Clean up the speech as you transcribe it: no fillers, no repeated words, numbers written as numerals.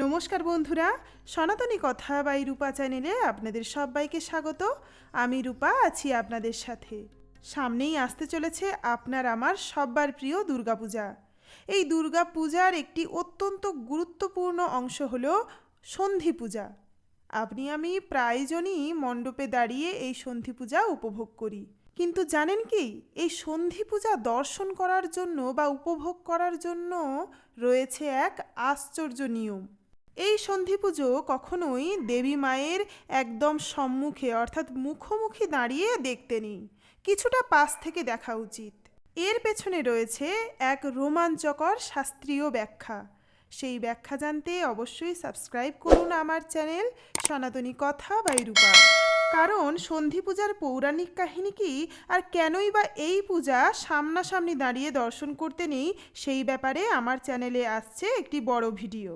নমস্কার বন্ধুরা, সনাতনী কথা বাই রূপা চ্যানেলে আপনাদের সবাইকে স্বাগত। আমি রূপা আছি আপনাদের সাথে। সামনেই আসতে চলেছে আপনার আমার সবার প্রিয় দুর্গাপূজা। এই দুর্গাপূজার একটি অত্যন্ত গুরুত্বপূর্ণ অংশ হলো সন্ধি পূজা। আপনি আমি প্রায়জনই মণ্ডপে দাঁড়িয়ে এই সন্ধি পূজা উপভোগ করি, কিন্তু জানেন কি, এই সন্ধি পূজা দর্শন করার জন্য বা উপভোগ করার জন্য রয়েছে এক আশ্চর্য নিয়ম। এই সন্ধি পুজো কখনোই দেবী মায়ের একদম সম্মুখে অর্থাৎ মুখোমুখি দাঁড়িয়ে দেখতে নেই, কিছুটা পাশ থেকে দেখা উচিত। এর পেছনে রয়েছে এক রোমাঞ্চকর শাস্ত্রীয় ব্যাখ্যা। সেই ব্যাখ্যা জানতে অবশ্যই সাবস্ক্রাইব করুন আমার চ্যানেল সনাতনী কথা বাই রূপা। কারণ সন্ধি পূজার পৌরাণিক কাহিনী কি, আর কেনই বা এই পূজা সামনাসামনি দাঁড়িয়ে দর্শন করতে নেই, সেই ব্যাপারে আমার চ্যানেলে আসছে একটি বড় ভিডিও।